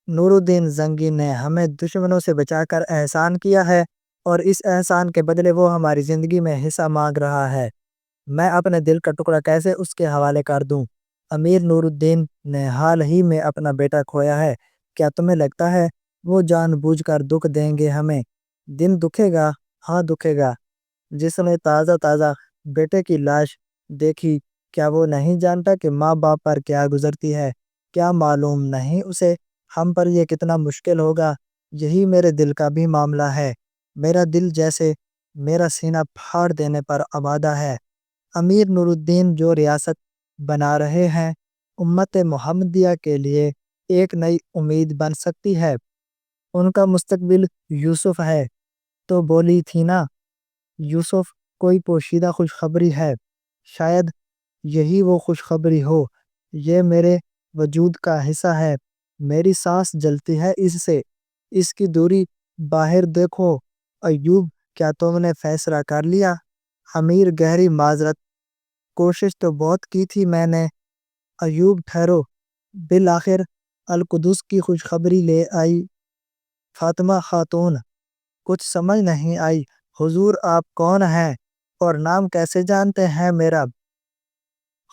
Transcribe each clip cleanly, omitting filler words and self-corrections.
نور الدین زنگی نے ہمیں دشمنوں سے بچا کر احسان کیا ہے اور اس احسان کے بدلے وہ ہماری زندگی میں حصہ مانگ رہا ہے۔ میں اپنے دل کا ٹکڑا کیسے اس کے حوالے کر دوں؟ امیر نور الدین نے حال ہی میں اپنا بیٹا کھویا ہے۔ کیا تمہیں لگتا ہے وہ جان بوجھ کر دکھ دیں گے ہمیں؟ دن دکھے گا، ہاں دکھے گا۔ جس نے تازہ تازہ بیٹے کی لاش دیکھی، کیا وہ نہیں جانتا کہ ماں باپ پر کیا گزرتی ہے؟ کیا معلوم نہیں اسے ہم پر یہ کتنا مشکل ہوگا؟ یہی میرے دل کا بھی معاملہ ہے۔ میرا دل جیسے میرا سینہ پھاڑ دینے پر آمادہ ہے۔ امیر نور الدین جو ریاست بنا رہے ہیں، امت محمدیہ کے لیے ایک نئی امید بن سکتی ہے۔ ان کا مستقبل یوسف ہے۔ تو بولی تھی نا، یوسف کوئی پوشیدہ خوشخبری ہے، شاید یہی وہ خوشخبری ہو۔ یہ میرے وجود کا حصہ ہے، میری سانس جلتی ہے اس سے۔ اس کی دوری باہر دیکھو۔ ایوب، کیا تم نے فیصلہ کر لیا؟ امیر، گہری معذرت، کوشش تو بہت کی تھی میں نے۔ ایوب، ٹھہرو، بالآخر القدس کی خوشخبری لے آئی۔ فاطمہ خاتون، کچھ سمجھ نہیں آئی، حضور آپ کون ہیں اور نام کیسے جانتے ہیں میرا؟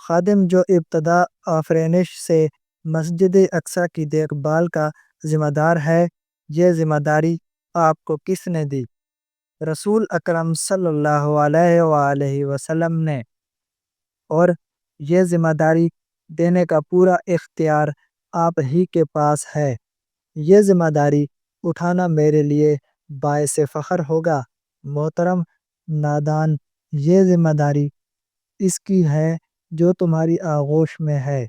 خادم جو ابتدا آفرینش سے مسجد اقصی کی دیکھ بھال کا ذمہ دار ہے، یہ ذمہ داری آپ کو کس نے دی؟ رسول اکرم صلی اللہ علیہ وآلہ وسلم نے، اور یہ ذمہ داری دینے کا پورا اختیار آپ ہی کے پاس ہے۔ یہ ذمہ داری اٹھانا میرے لیے باعث فخر ہوگا۔ محترم نادان، یہ ذمہ داری اس کی ہے جو تمہاری آغوش میں ہے۔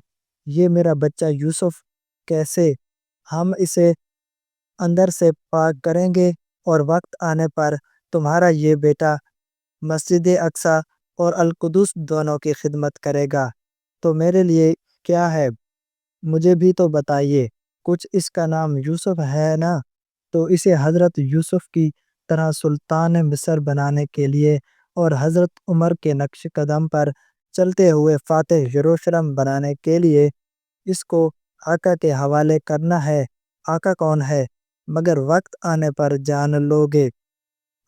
یہ میرا بچہ یوسف، کیسے ہم اسے اندر سے پاک کریں گے، اور وقت آنے پر تمہارا یہ بیٹا مسجد اقصی اور القدس دونوں کی خدمت کرے گا۔ تو میرے لیے کیا ہے؟ مجھے بھی تو بتائیے۔ کچھ اس کا نام یوسف ہے نا، تو اسے حضرت یوسف کی طرح سلطان مصر بنانے کے لیے اور حضرت عمر کے نقش قدم پر چلتے ہوئے فاتح یروشلم بنانے کے لیے اس کو آقا کے حوالے کرنا ہے۔ آقا کون ہے؟ مگر وقت آنے پر جان لو گے۔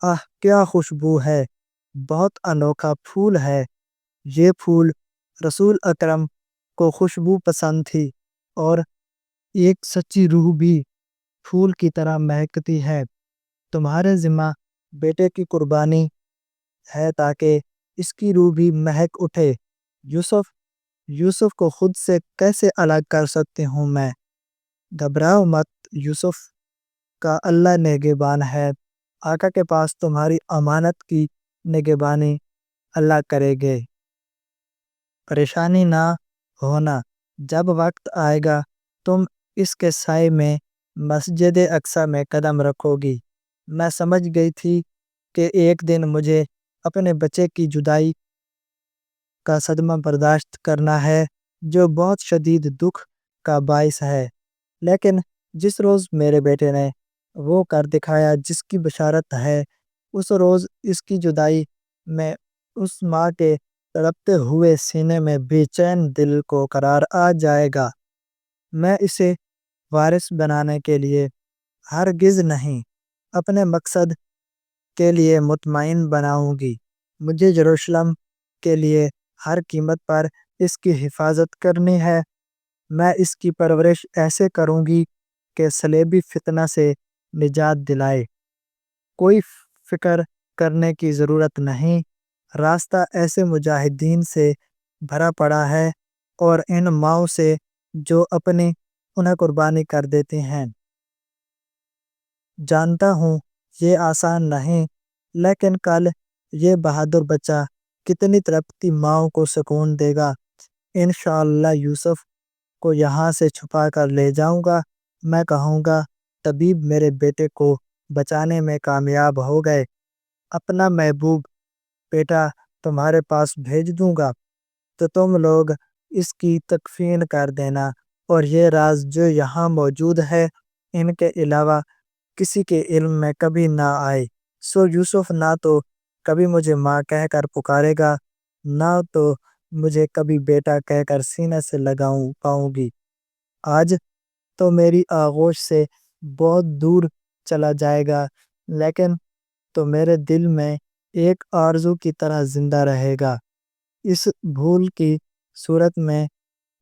آہ، کیا خوشبو ہے! بہت انوکھا پھول ہے یہ پھول۔ رسول اکرم کو خوشبو پسند تھی، اور ایک سچی روح بھی پھول کی طرح مہکتی ہے۔ تمہارے ذمہ بیٹے کی قربانی ہے تاکہ اس کی روح بھی مہک اٹھے۔ یوسف کو خود سے کیسے الگ کر سکتی ہوں میں؟ گھبراؤ مت، یوسف کا اللہ نگہبان ہے۔ آقا کے پاس تمہاری امانت کی نگہبانی اللہ کرے گے۔ پریشانی نہ ہونا، جب وقت آئے گا تم اس کے سائے میں مسجد اقصی میں قدم رکھو گی۔ میں سمجھ گئی تھی کہ ایک دن مجھے اپنے بچے کی جدائی کا صدمہ برداشت کرنا ہے، جو بہت شدید دکھ کا باعث ہے۔ لیکن جس روز میرے بیٹے نے وہ کر دکھایا جس کی بشارت ہے، اس روز اس کی جدائی میں اس ماں کے تڑپتے ہوئے سینے میں بے چین دل کو قرار آ جائے گا۔ میں اسے وارث بنانے کے لیے ہرگز نہیں، اپنے مقصد کے لیے مطمئن بناؤں گی۔ مجھے یروشلم کے لیے ہر قیمت پر اس کی حفاظت کرنی ہے۔ میں اس کی پرورش ایسے کروں گی کہ صلیبی فتنہ سے نجات دلائے۔ کوئی فکر کرنے کی ضرورت نہیں، راستہ ایسے مجاہدین سے بھرا پڑا ہے اور ان ماؤں سے جو انہیں قربانی کر دیتی ہیں۔ جانتا ہوں یہ آسان نہیں، لیکن کل یہ بہادر بچہ کتنی تڑپتی ماؤں کو سکون دے گا۔ انشاءاللہ یوسف کو یہاں سے چھپا کر لے جاؤں گا۔ میں کہوں گا طبیب میرے بیٹے کو بچانے میں کامیاب ہو گئے۔ اپنا محبوب بیٹا تمہارے پاس بھیج دوں گا، تو تم لوگ اس کی تکفین کر دینا، اور یہ راز جو یہاں موجود ہے ان کے علاوہ کسی کے علم میں کبھی نہ آئے۔ سو یوسف نہ تو کبھی مجھے ماں کہہ کر پکارے گا، نہ تو مجھے کبھی بیٹا کہہ کر سینے سے لگاؤں پاؤں گی۔ آج تو میری آغوش سے بہت دور چلا جائے گا، لیکن تو میرے دل میں ایک آرزو کی طرح زندہ رہے گا۔ اس بھول کی صورت میں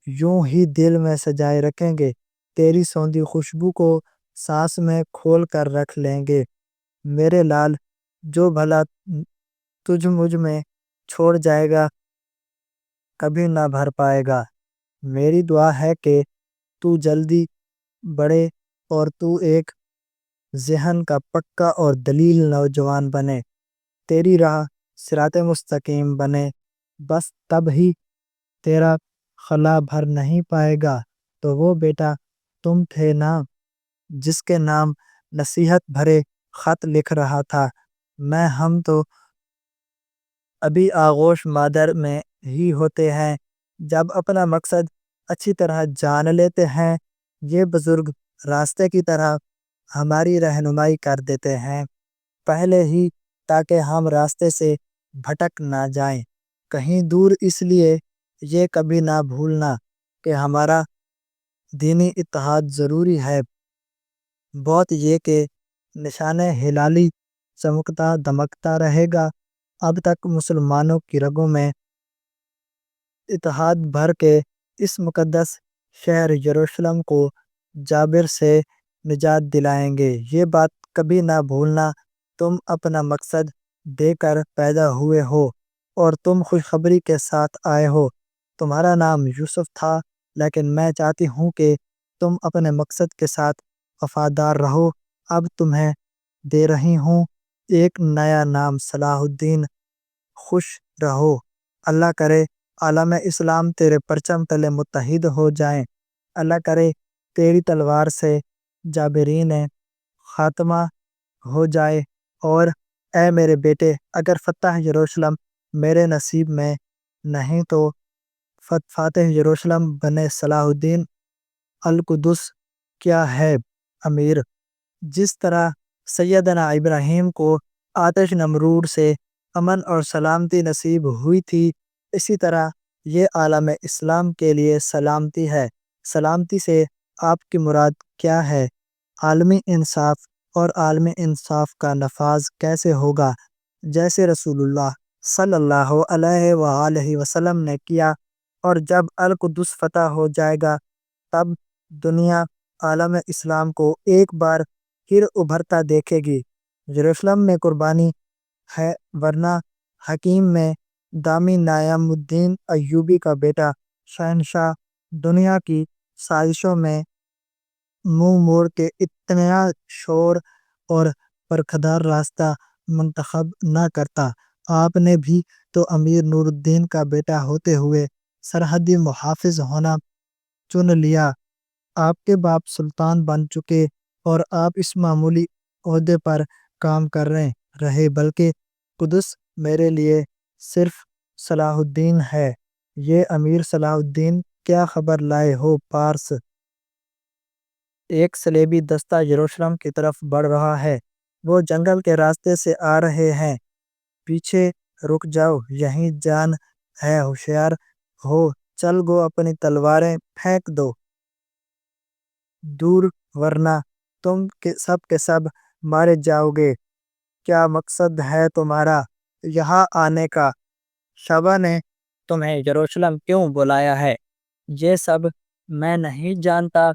یوں ہی دل میں سجائے رکھیں گے، تیری سوندھی خوشبو کو سانس میں کھول کر رکھ لیں گے۔ میرے لال، جو بھلا تجھ مجھ میں چھوڑ جائے گا کبھی نہ بھر پائے گا۔ میری دعا ہے کہ تو جلدی بڑھے اور تو ایک ذہن کا پکا اور دلیل نوجوان بنے، تیری راہ صراط مستقیم بنے، بس تب ہی تیرا خلا بھر نہیں پائے گا۔ تو وہ بیٹا تم تھے نا جس کے نام نصیحت بھرے خط لکھ رہا تھا میں، ہم تو ابھی آغوش مادر میں ہی ہوتے ہیں جب اپنا مقصد اچھی طرح جان لیتے ہیں۔ یہ بزرگ راستے کی طرح ہماری رہنمائی کر دیتے ہیں پہلے ہی، تاکہ ہم راستے سے بھٹک نہ جائیں کہیں دور۔ اس لیے یہ کبھی نہ بھولنا کہ ہمارا دینی اتحاد ضروری ہے، بہت یہ کہ نشان ہلالی چمکتا دمکتا رہے گا۔ اب تک مسلمانوں کی رگوں میں اتحاد بھر کے اس مقدس شہر یروشلم کو جابر سے نجات دلائیں گے۔ یہ بات کبھی نہ بھولنا، تم اپنا مقصد دے کر پیدا ہوئے ہو اور تم خوشخبری کے ساتھ آئے ہو۔ تمہارا نام یوسف تھا، لیکن میں چاہتی ہوں کہ تم اپنے مقصد کے ساتھ وفادار رہو۔ اب تمہیں دے رہی ہوں ایک نیا نام، صلاح الدین۔ خوش رہو، اللہ کرے عالم اسلام تیرے پرچم تلے متحد ہو جائیں، اللہ کرے تیری تلوار سے جابرین خاتمہ ہو جائے۔ اور اے میرے بیٹے، اگر فتح یروشلم میرے نصیب میں نہیں تو فاتح یروشلم بنے صلاح الدین القدس کیا ہے امیر۔ جس طرح سیدنا ابراہیم کو آتش نمرود سے امن اور سلامتی نصیب ہوئی تھی، اسی طرح یہ عالم اسلام کے لیے سلامتی ہے۔ سلامتی سے آپ کی مراد کیا ہے؟ عالمی انصاف، اور عالمی انصاف کا نفاذ کیسے ہوگا؟ جیسے رسول اللہ صلی اللہ علیہ وآلہ وسلم نے کیا، اور جب القدس فتح ہو جائے گا تب دنیا عالم اسلام کو ایک بار پھر ابھرتا دیکھے گی۔ یروشلم میں قربانی ہے، ورنہ حکیم میں دامی نعیم الدین ایوبی کا بیٹا شہنشاہ دنیا کی سازشوں میں منہ موڑ کے اتنا شور اور پرکھدار راستہ منتخب نہ کرتا۔ آپ نے بھی تو امیر نور الدین کا بیٹا ہوتے ہوئے سرحدی محافظ ہونا چن لیا۔ آپ کے باپ سلطان بن چکے اور آپ اس معمولی عہدے پر کام کر رہے، بلکہ قدس میرے لیے صرف صلاح الدین ہے۔ یہ امیر صلاح الدین کیا خبر لائے ہو؟ پارس ایک صلیبی دستہ یروشلم کی طرف بڑھ رہا ہے، وہ جنگل کے راستے سے آ رہے ہیں، پیچھے رک جاؤ، یہیں جان ہے، ہوشیار ہو، چل گو، اپنی تلواریں پھینک دو دور، ورنہ تم کے سب مارے جاؤ گے۔ کیا مقصد ہے تمہارا یہاں آنے کا؟ شعبہ نے تمہیں یروشلم کیوں بلایا ہے؟ یہ سب میں نہیں جانتا،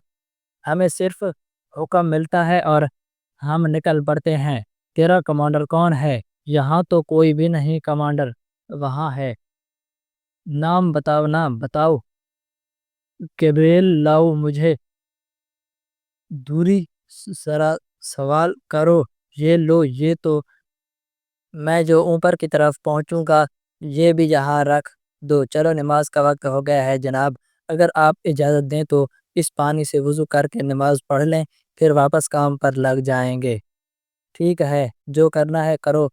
ہمیں صرف حکم ملتا ہے اور ہم نکل پڑتے ہیں۔ تیرا کمانڈر کون ہے؟ یہاں تو کوئی بھی نہیں، کمانڈر وہاں ہے۔ نام بتاؤ، نام بتاؤ۔ کیبریل لاؤ، مجھے دوری ذرا سوال کرو، یہ لو، یہ تو میں جو اوپر کی طرف پہنچوں گا، یہ بھی یہاں رکھ دو۔ چلو، نماز کا وقت ہو گیا ہے جناب، اگر آپ اجازت دیں تو اس پانی سے وضو کر کے نماز پڑھ لیں، پھر واپس کام پر لگ جائیں گے۔ ٹھیک ہے، جو کرنا ہے کرو،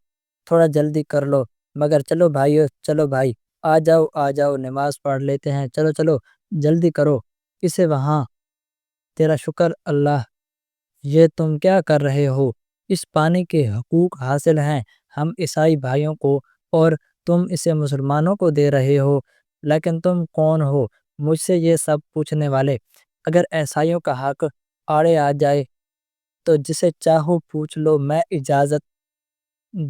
تھوڑا جلدی کر لو، مگر چلو بھائیو، چلو بھائی، آ جاؤ آ جاؤ، نماز پڑھ لیتے ہیں، چلو چلو جلدی کرو اسے وہاں۔ تیرا شکر اللہ، یہ تم کیا کر رہے ہو؟ اس پانی کے حقوق حاصل ہیں ہم عیسائی بھائیوں کو، اور تم اسے مسلمانوں کو دے رہے ہو، لیکن تم کون ہو مجھ سے یہ سب پوچھنے والے؟ اگر عیسائیوں کا حق آڑے آ جائے تو جسے چاہو پوچھ لو، میں اجازت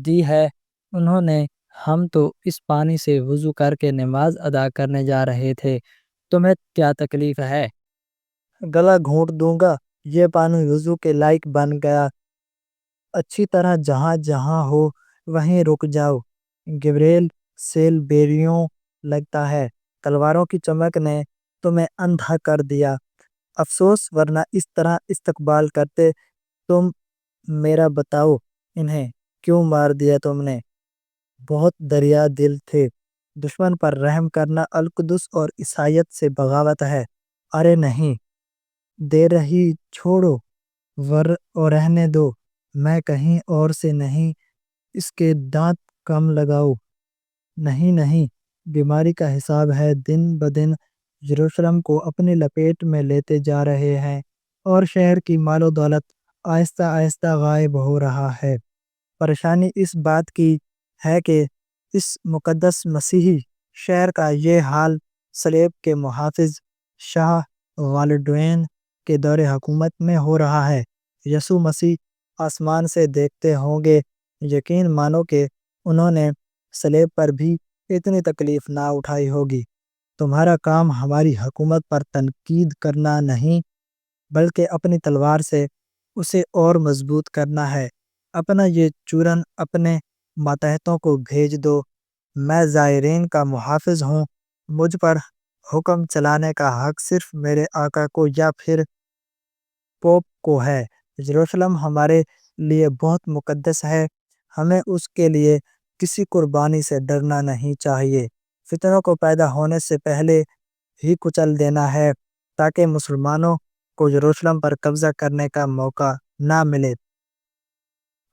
دی ہے انہوں نے۔ ہم تو اس پانی سے وضو کر کے نماز ادا کرنے جا رہے تھے، تمہیں کیا تکلیف ہے؟ گلا گھونٹ دوں گا، یہ پانی وضو کے لائق بن گیا، اچھی طرح جہاں جہاں ہو وہیں رک جاؤ۔ گبریل سیل بیریوں لگتا ہے، تلواروں کی چمک نے تمہیں اندھا کر دیا، افسوس، ورنہ اس طرح استقبال کرتے تم میرا۔ بتاؤ انہیں کیوں مار دیا تم نے؟ بہت دریا دل تھے، دشمن پر رحم کرنا القدس اور عیسائیت سے بغاوت ہے۔ ارے نہیں، دے رہی چھوڑو اور رہنے دو، میں کہیں اور سے نہیں، اس کے دانت کم لگاؤ۔ نہیں نہیں، بیماری کا حساب ہے، دن بدن یروشلم کو اپنی لپیٹ میں لیتے جا رہے ہیں اور شہر کی مال و دولت آہستہ آہستہ غائب ہو رہا ہے۔ پریشانی اس بات کی ہے کہ اس مقدس مسیحی شہر کا یہ حال صلیب کے محافظ شاہ والڈوین کے دور حکومت میں ہو رہا ہے۔ یسوع مسیح آسمان سے دیکھتے ہوں گے، یقین مانو کہ انہوں نے صلیب پر بھی اتنی تکلیف نہ اٹھائی ہوگی۔ تمہارا کام ہماری حکومت پر تنقید کرنا نہیں، بلکہ اپنی تلوار سے اسے اور مضبوط کرنا ہے۔ اپنا یہ چورن اپنے ماتحتوں کو بھیج دو، میں زائرین کا محافظ ہوں، مجھ پر حکم چلانے کا حق صرف میرے آقا کو یا پھر پوپ کو ہے۔ یروشلم ہمارے لیے بہت مقدس ہے، ہمیں اس کے لیے کسی قربانی سے ڈرنا نہیں چاہیے۔ فتنوں کو پیدا ہونے سے پہلے ہی کچل دینا ہے تاکہ مسلمانوں کو یروشلم پر قبضہ کرنے کا موقع نہ ملے۔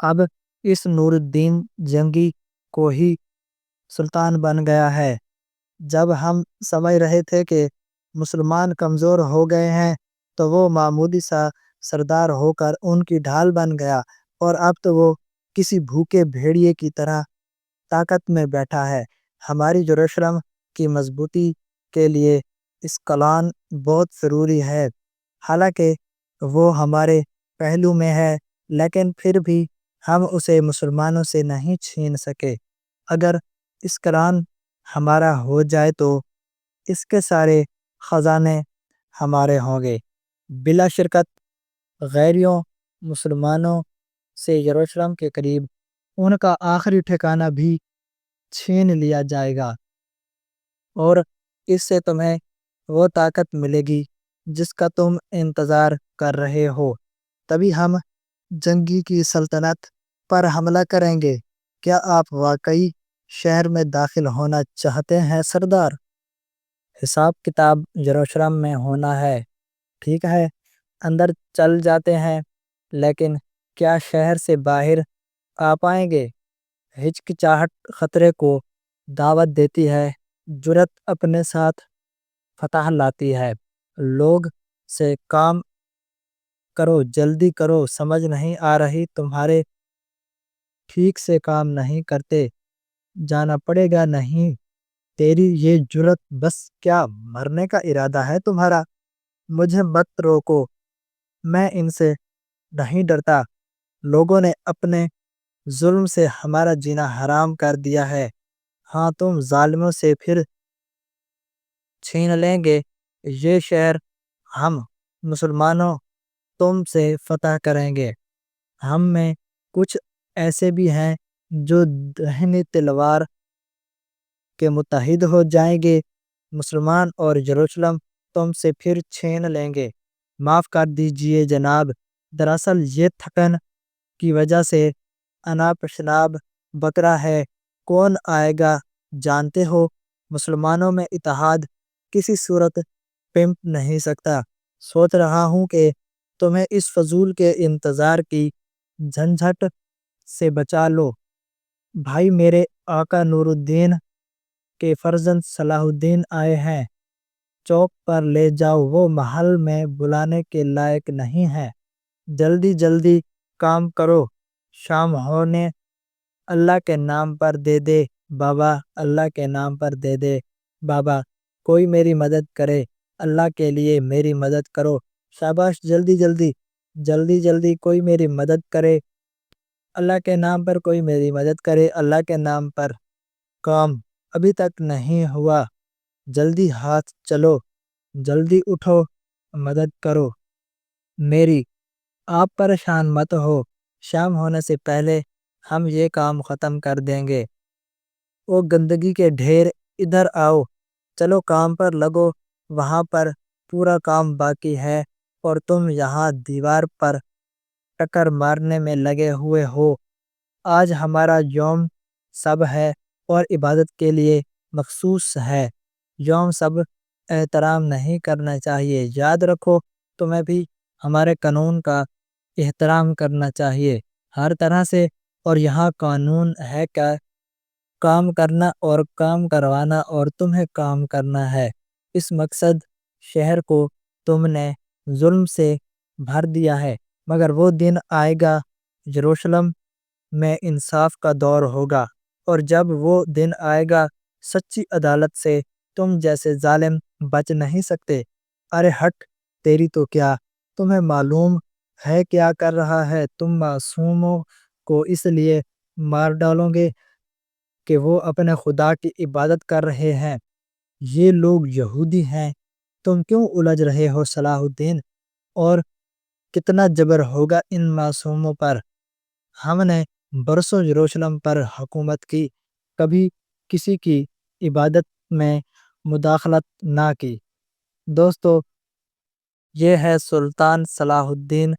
اب اس نور الدین جنگی کو ہی سلطان بن گیا ہے۔ جب ہم سمجھ رہے تھے کہ مسلمان کمزور ہو گئے ہیں تو وہ معمولی سا سردار ہو کر ان کی ڈھال بن گیا، اور اب تو وہ کسی بھوکے بھیڑیے کی طرح طاقت میں بیٹھا ہے۔ ہماری یروشلم کی مضبوطی کے لیے اس کلان بہت ضروری ہے، حالانکہ وہ ہمارے پہلو میں ہے، لیکن پھر بھی ہم اسے مسلمانوں سے نہیں چھین سکے۔ اگر اس کلان ہمارا ہو جائے تو اس کے سارے خزانے ہمارے ہوں گے، بلا شرکت غیریوں مسلمانوں سے یروشلم کے قریب ان کا آخری ٹھکانہ بھی چھین لیا جائے گا، اور اس سے تمہیں وہ طاقت ملے گی جس کا تم انتظار کر رہے ہو۔ تبھی ہم جنگی کی سلطنت پر حملہ کریں گے۔ کیا آپ واقعی شہر میں داخل ہونا چاہتے ہیں سردار؟ حساب کتاب یروشلم میں ہونا ہے، ٹھیک ہے، اندر چل جاتے ہیں، لیکن کیا شہر سے باہر آ پائیں گے؟ ہچکچاہٹ خطرے کو دعوت دیتی ہے، جرأت اپنے ساتھ فتح لاتی ہے۔ لوگ سے کام کرو، جلدی کرو، سمجھ نہیں آ رہی تمہارے؟ ٹھیک سے کام نہیں کرتے، جانا پڑے گا نہیں؟ تیری یہ جرأت، بس کیا مرنے کا ارادہ ہے تمہارا؟ مجھے مت روکو، میں ان سے نہیں ڈرتا۔ لوگوں نے اپنے ظلم سے ہمارا جینا حرام کر دیا ہے، ہاں تم ظالموں سے پھر چھین لیں گے یہ شہر، ہم مسلمانوں تم سے فتح کریں گے۔ ہم میں کچھ ایسے بھی ہیں جو دہنی تلوار کے متحد ہو جائیں گے، مسلمان اور یروشلم تم سے پھر چھین لیں گے۔ معاف کر دیجئے جناب، دراصل یہ تھکن کی وجہ سے انا پشناب بکرا ہے۔ کون آئے گا جانتے ہو؟ مسلمانوں میں اتحاد کسی صورت پنپ نہیں سکتا۔ سوچ رہا ہوں کہ تمہیں اس فضول کے انتظار کی جھنجھٹ سے بچا لو۔ بھائی، میرے آقا نور الدین کے فرزند صلاح الدین آئے ہیں، چوک پر لے جاؤ، وہ محل میں بلانے کے لائق نہیں ہے۔ جلدی جلدی کام کرو، شام ہونے۔ اللہ کے نام پر دے دے بابا، اللہ کے نام پر دے دے بابا، کوئی میری مدد کرے، اللہ کے لیے میری مدد کرو۔ شاباش، جلدی جلدی جلدی جلدی کوئی میری مدد کرے، اللہ کے نام پر کوئی میری مدد کرے، اللہ کے نام پر۔ کام ابھی تک نہیں ہوا، جلدی ہاتھ چلو، جلدی اٹھو، مدد کرو میری۔ آپ پریشان مت ہو، شام ہونے سے پہلے ہم یہ کام ختم کر دیں گے۔ وہ گندگی کے ڈھیر، ادھر آؤ، چلو کام پر لگو، وہاں پر پورا کام باقی ہے اور تم یہاں دیوار پر ٹکر مارنے میں لگے ہوئے ہو۔ آج ہمارا یوم سب ہے اور عبادت کے لیے مخصوص ہے۔ یوم سب احترام نہیں کرنا چاہیے، یاد رکھو تمہیں بھی ہمارے قانون کا احترام کرنا چاہیے ہر طرح سے۔ اور یہاں قانون ہے کہ کام کرنا اور کام کروانا اور تمہیں کام کرنا ہے۔ اس مقصد شہر کو تم نے ظلم سے بھر دیا ہے، مگر وہ دن آئے گا یروشلم میں انصاف کا دور ہوگا، اور جب وہ دن آئے گا سچی عدالت سے تم جیسے ظالم بچ نہیں سکتے۔ ارے ہٹ، تیری تو کیا، تمہیں معلوم ہے کیا کر رہا ہے؟ تم معصوموں کو اس لیے مار ڈالو گے کہ وہ اپنے خدا کی عبادت کر رہے ہیں۔ یہ لوگ یہودی ہیں، تم کیوں الجھ رہے ہو صلاح الدین؟ اور کتنا جبر ہوگا ان معصوموں پر؟ ہم نے برسوں یروشلم پر حکومت کی، کبھی کسی کی عبادت میں مداخلت نہ کی۔ دوستو، یہ ہے سلطان صلاح الدین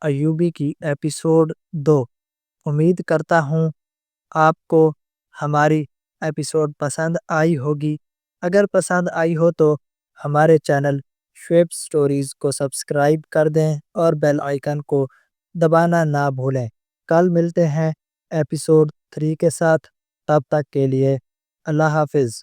ایوبی کی ایپیسوڈ 2۔ امید کرتا ہوں آپ کو ہماری ایپیسوڈ پسند آئی ہوگی۔ اگر پسند آئی ہو تو ہمارے چینل شعیب سٹوریز کو سبسکرائب کر دیں اور بیل آئیکن کو دبانا نہ بھولیں۔ کل ملتے ہیں ایپیسوڈ 3 کے ساتھ، تب تک کے لیے اللہ حافظ۔